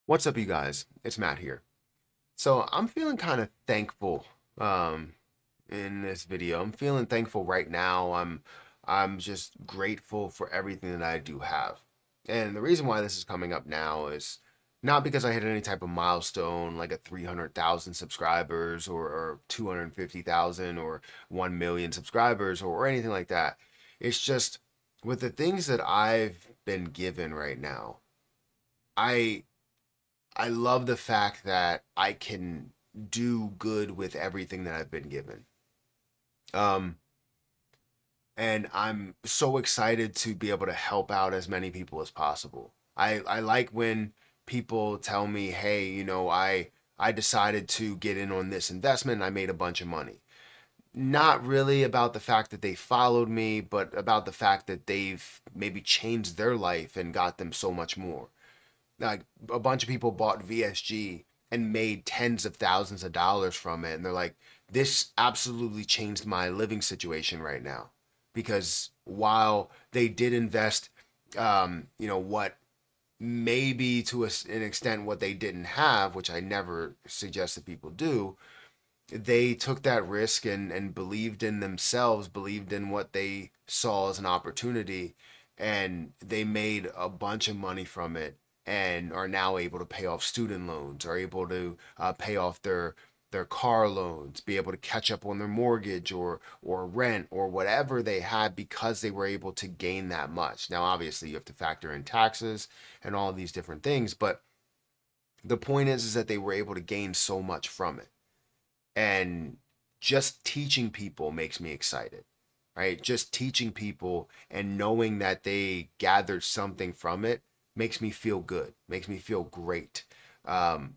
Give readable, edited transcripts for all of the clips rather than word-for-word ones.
What's up, you guys? It's Matt here. So I'm feeling kind of thankful in this video. I'm feeling thankful right now. I'm just grateful for everything that I do have. And the reason why this is coming up now is not because I hit any type of milestone like a 300,000 subscribers or 250,000 or 1 million subscribers or anything like that. It's just with the things that I've been given right now. I I love the fact that I can do good with everything that I've been given. Um, and I'm so excited to be able to help out as many people as possible. I like when people tell me, hey, I decided to get in on this investment and I made a bunch of money. Not really about the fact that they followed me, but about the fact that they've maybe changed their life and got them so much more. Like a bunch of people bought VSG and made tens of thousands of dollars from it, and they're like, this absolutely changed my living situation right now. Because while they did invest, what maybe to an extent what they didn't have, which I never suggest that people do, they took that risk and believed in themselves, believed in what they saw as an opportunity, and they made a bunch of money from it and are now able to pay off student loans, are able to pay off their car loans, be able to catch up on their mortgage or rent or whatever they had because they were able to gain that much. Now, obviously, you have to factor in taxes and all of these different things, but the point is that they were able to gain so much from it. And just teaching people makes me excited, right? Just teaching people and knowing that they gathered something from it makes me feel good, makes me feel great, um,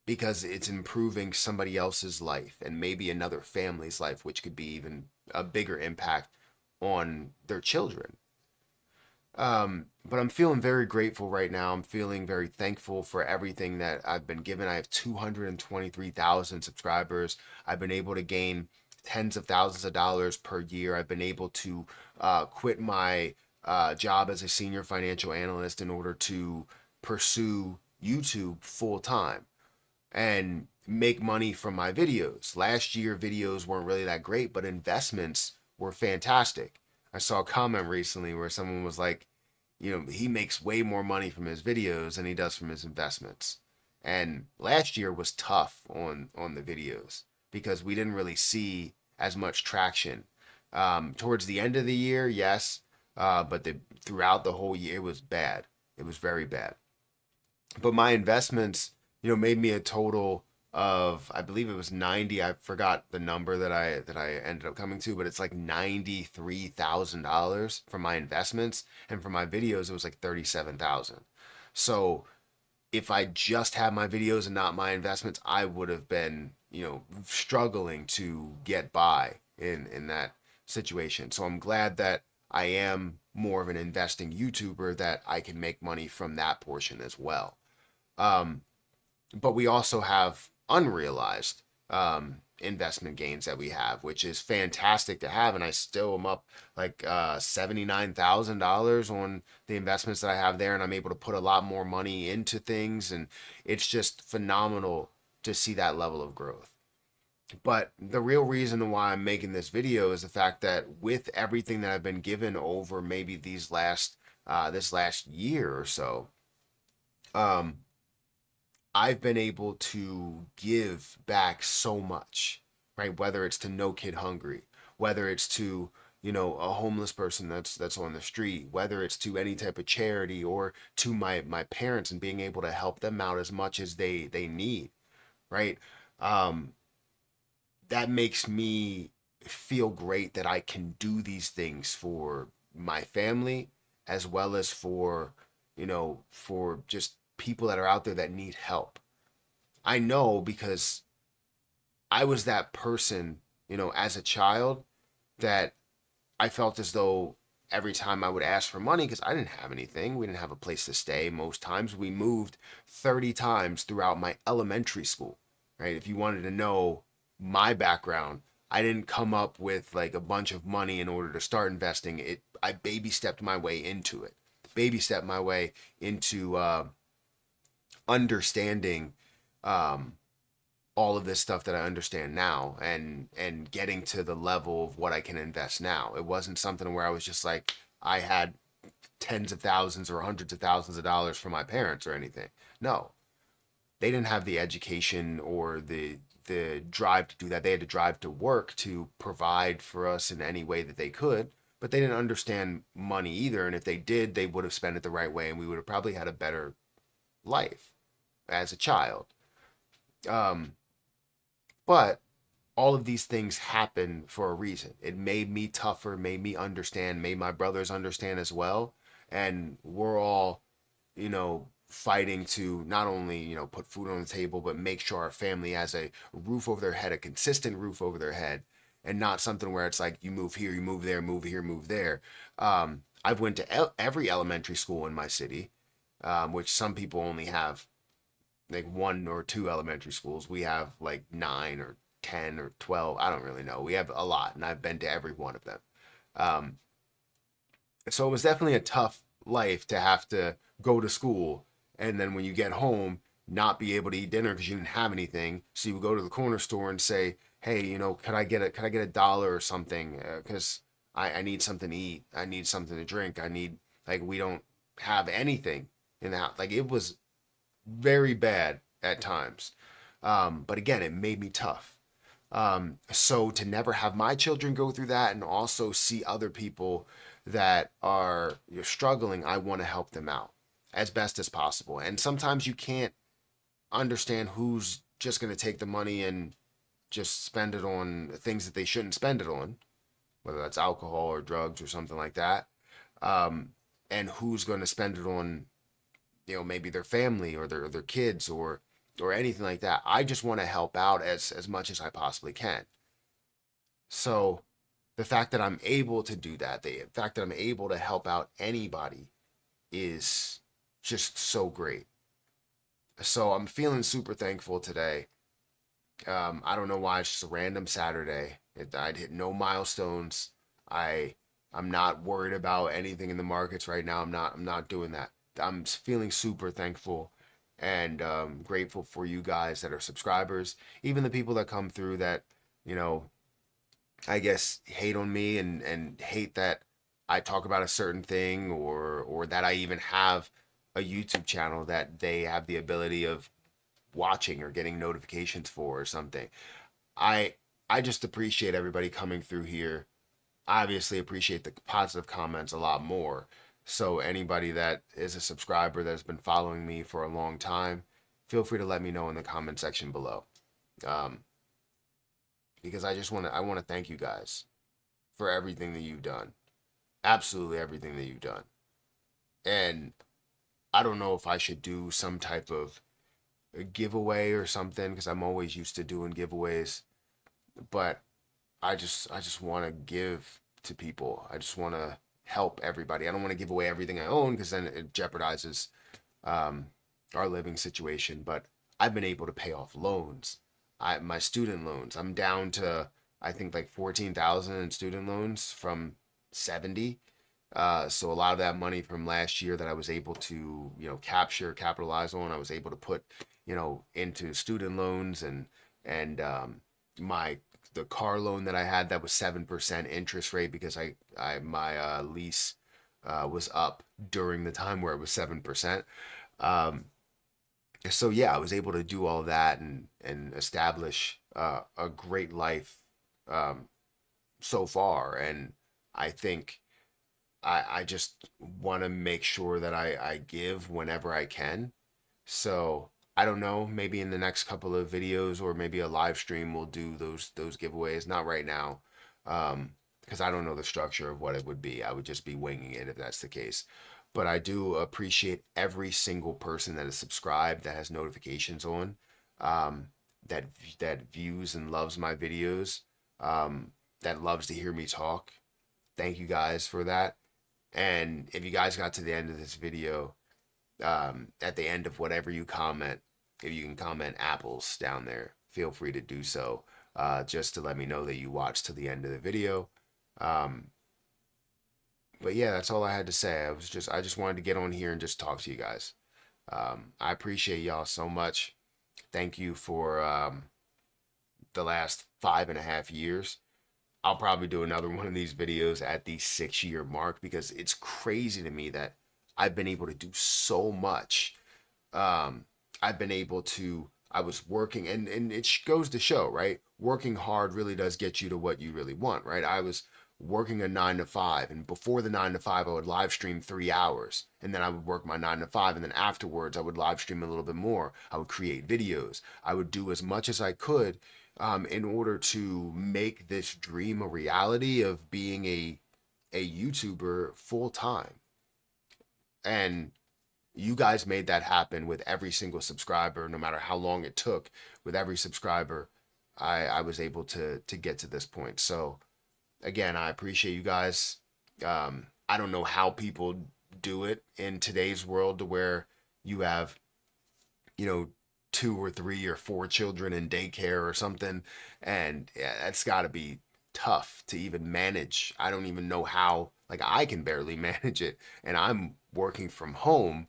because it's improving somebody else's life and maybe another family's life, which could be even a bigger impact on their children. But I'm feeling very grateful right now. I'm feeling very thankful for everything that I've been given. I have 223,000 subscribers. I've been able to gain tens of thousands of dollars per year. I've been able to quit my job as a senior financial analyst in order to pursue YouTube full time and make money from my videos. Last year, videos weren't really that great, but investments were fantastic. I saw a comment recently where someone was like, he makes way more money from his videos than he does from his investments. And last year was tough on the videos because we didn't really see as much traction. Towards the end of the year, yes, but throughout the whole year, it was bad. It was very bad. But my investments, made me a total of, I believe it was 90. I forgot the number that I ended up coming to, but it's like $93,000 for my investments, and for my videos it was like 37,000. So if I just had my videos and not my investments, I would have been, struggling to get by in that situation. So I'm glad that I am more of an investing YouTuber, that I can make money from that portion as well. Um, but we also have unrealized investment gains that we have, which is fantastic to have. And I still am up like $79,000 on the investments that I have there, and I'm able to put a lot more money into things, and it's just phenomenal to see that level of growth. But the real reason why I'm making this video is the fact that with everything that I've been given over maybe this last year or so, um, I've been able to give back so much, right? Whether it's to No Kid Hungry, whether it's to, a homeless person that's on the street, whether it's to any type of charity, or to my parents and being able to help them out as much as they need, right? Um, that makes me feel great that I can do these things for my family as well as for just people that are out there that need help. I know because I was that person, as a child, that I felt as though every time I would ask for money, because I didn't have anything, we didn't have a place to stay most times. We moved 30 times throughout my elementary school, right? If you wanted to know my background, I didn't come up with like a bunch of money in order to start investing. I baby stepped my way into it, baby stepped my way into understanding um, all of this stuff that I understand now, and getting to the level of what I can invest now. It wasn't something where I was just like I had tens of thousands or hundreds of thousands of dollars from my parents or anything. No, they didn't have the education or the drive to do that. They had to drive to work to provide for us in any way that they could, but they didn't understand money either. And if they did, they would have spent it the right way, and we would have probably had a better life as a child. Um, but all of these things happen for a reason. It made me tougher, made me understand, made my brothers understand as well. And we're all, fighting to not only, put food on the table, but make sure our family has a roof over their head, a consistent roof over their head, and not something where it's like you move here, you move there, move here, move there. I've went to every elementary school in my city, which some people only have like one or two elementary schools. We have like 9 or 10 or 12. I don't really know. We have a lot, and I've been to every one of them. Um, so it was definitely a tough life to have to go to school, and then when you get home, not be able to eat dinner because you didn't have anything. So you would go to the corner store and say, "Hey, could I get a dollar or something? Because I need something to eat. I need something to drink. I need like we don't have anything in the house. Like it was very bad at times. But again, it made me tough. So to never have my children go through that and also see other people that are struggling, I want to help them out as best as possible. And sometimes you can't understand who's just going to take the money and just spend it on things that they shouldn't spend it on, whether that's alcohol or drugs or something like that. Um, and who's going to spend it on, maybe their family or their kids or anything like that. I just want to help out as much as I possibly can. So the fact that I'm able to do that, the fact that I'm able to help out anybody is just so great. So I'm feeling super thankful today. I don't know why, it's just a random Saturday. I'd hit no milestones. I'm not worried about anything in the markets right now. I'm not doing that. I'm feeling super thankful and grateful for you guys that are subscribers, even the people that come through that, you know, I guess hate on me and hate that I talk about a certain thing or that I even have a YouTube channel that they have the ability of watching or getting notifications for or something. I I just appreciate everybody coming through here. I obviously appreciate the positive comments a lot more. So anybody that is a subscriber that's been following me for a long time, feel free to let me know in the comment section below. Um, because I want to thank you guys for everything that you've done. Absolutely everything that you've done. And I don't know if I should do some type of a giveaway or something because I'm always used to doing giveaways, but I just want to give to people. I just want to help everybody. I don't want to give away everything I own because then it jeopardizes um, our living situation. But I've been able to pay off loans. My student loans. I'm down to I think like 14,000 in student loans from 70. So a lot of that money from last year that I was able to capitalize on, I was able to put into student loans and my the car loan that I had that was 7% interest rate because I my lease was up during the time where it was 7%. Um, so yeah, I was able to do all of that and establish a great life um, so far, and I think I just want to make sure that I give whenever I can. So I don't know, maybe in the next couple of videos or maybe a live stream we'll do those giveaways. Not right now, because I don't know the structure of what it would be. I would just be winging it if that's the case. But I do appreciate every single person that is subscribed, that has notifications on, um, that views and loves my videos, that loves to hear me talk. Thank you guys for that. And if you guys got to the end of this video, at the end of whatever you comment, if you can comment apples down there, feel free to do so, just to let me know that you watched to the end of the video. Um, but yeah, that's all I had to say. I just wanted to get on here and just talk to you guys. I appreciate y'all so much. Thank you for the last 5.5 years. I'll probably do another one of these videos at the 6 year mark because it's crazy to me that I've been able to do so much. I've been able to, I was working, and it goes to show, right? Working hard really does get you to what you really want, right? I was working a 9 to 5, and before the 9 to 5, I would live stream 3 hours, and then I would work my 9 to 5, and then afterwards, I would live stream a little bit more. I would create videos. I would do as much as I could in order to make this dream a reality of being a YouTuber full time. And you guys made that happen with every single subscriber, no matter how long it took. With every subscriber, I was able to get to this point. So again, I appreciate you guys. I don't know how people do it in today's world to where you have, you know, 2 or 3 or 4 children in daycare or something, and yeah, that's got to be tough to even manage. I don't even know how. Like I can barely manage it, and I'm working from home.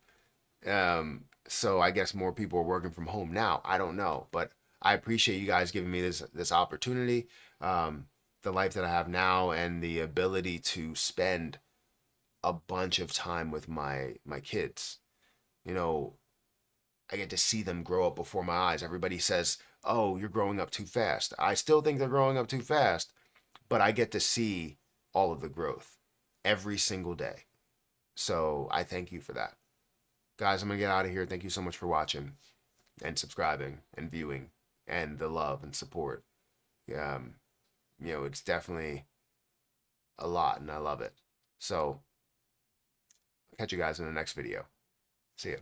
So I guess more people are working from home now. I don't know, but I appreciate you guys giving me this opportunity, the life that I have now, and the ability to spend a bunch of time with my kids. You know, I get to see them grow up before my eyes. Everybody says, "Oh, you're growing up too fast." I still think they're growing up too fast, but I get to see all of the growth every single day. So I thank you for that. Guys, I'm going to get out of here. Thank you so much for watching and subscribing and viewing and the love and support. Um, it's definitely a lot and I love it. So, I'll catch you guys in the next video. See ya.